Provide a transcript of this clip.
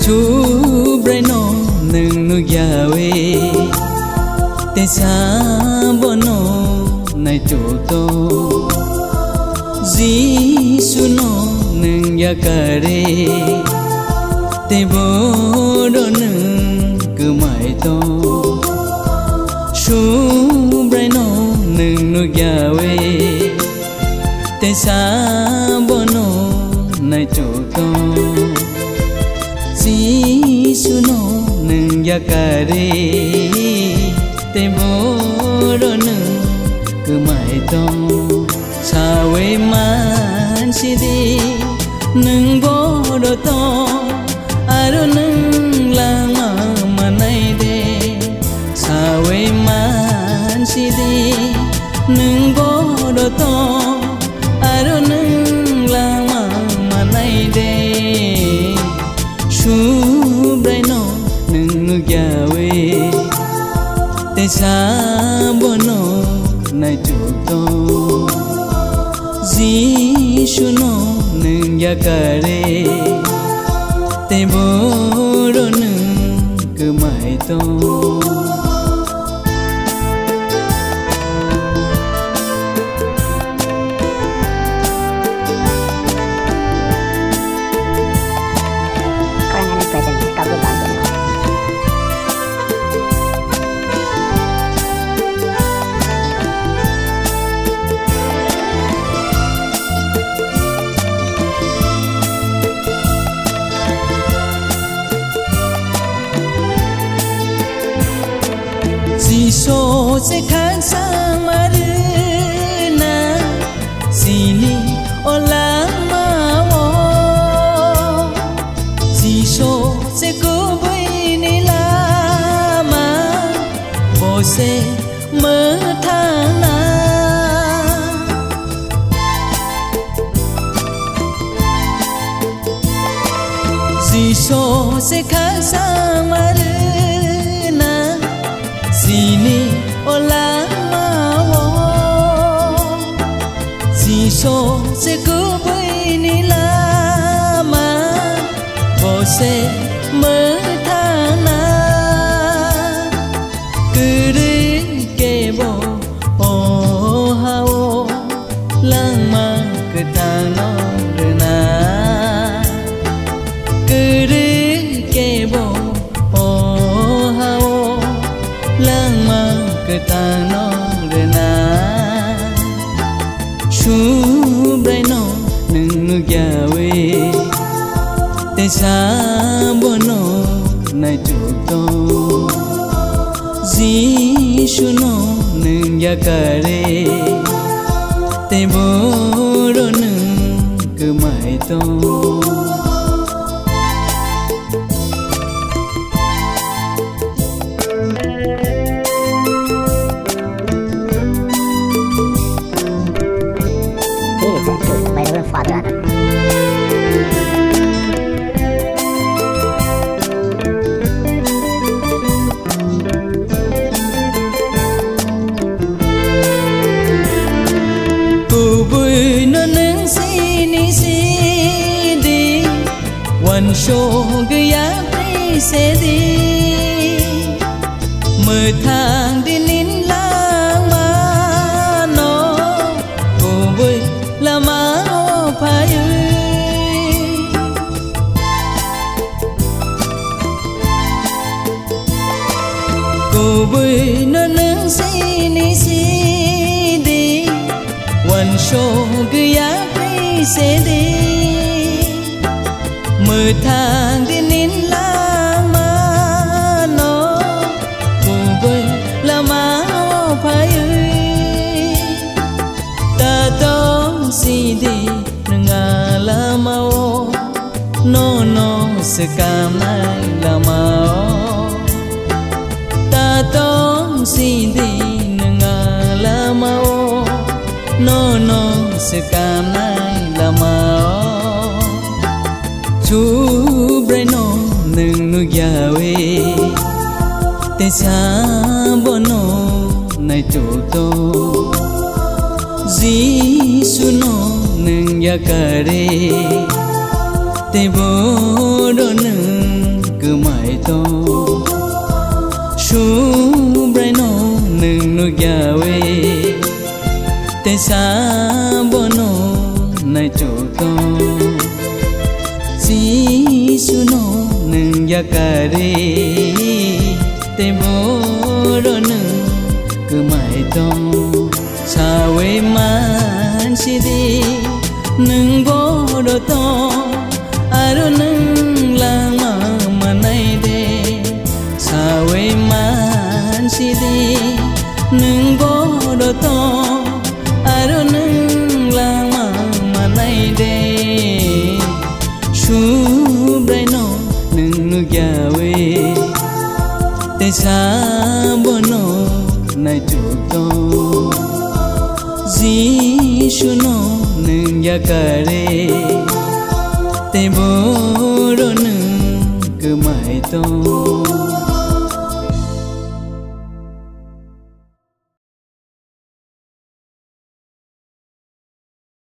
chú bray nó nâng nu yawe te sa bono nai chu to Gisu nó nâng yakare te bodo nâng cứ mãi to chú bray nó nâng nu yawe te sa bono nai chu to Gisu nó nâng yakare te bodo nâng cứ mãi to sawe man sidi nâng bodo to aro nâng lama manai de sawe man sidi nâng bodo to aro nâng lama manai de Subray nó nâng nu yawe te sa bono nai chu to Gisu nó nâng yakare te bodo nâng cứ mãi to Giso se kan sang marina sini olama wo Giso se ku bui ni lama bo se mơ thang na Giso se kan sang marina Sini olama wo Giso se ku bui ni lama bo se mơ thang na cứ đi kê bo o ha o lang ma cứ thang nó rồi na cứ đi kê bo o ha o lang ma cứ ta nó rồi na Subray nó nâng nu yawe te sa bono nai chu to Gisu nó nâng yakare te bodo nâng cứ mãi to by the father. Cô bui nó nâng sini sidi Wan show gaya pri se di Mơ thang đi nín lang ma nó Cô bui là má ô phai ơi Cô bui nó nâng sini sidi Wan show gaya pri se di Mơ thang đi nín lang ma nó Cô bui là má ô phai ơi Ta tông si di nâng la mau No no se cam nai la mau Ta tông si di nâng la mau No no se cam nai la mau Subray nó nâng nu yawe te sa bono nai chu to Gisu nó nâng yakare te bodo nâng sa bono nai chu to si su no nung yakare te boro nung cứ mãi to sa we man si di nung boro to aro nung lang ma nai de sa we man si di nung boro to aro nung lang ma nai de shu brai no nung nu ya we te sa bono nai chu to ji shu no nung ya kare te boro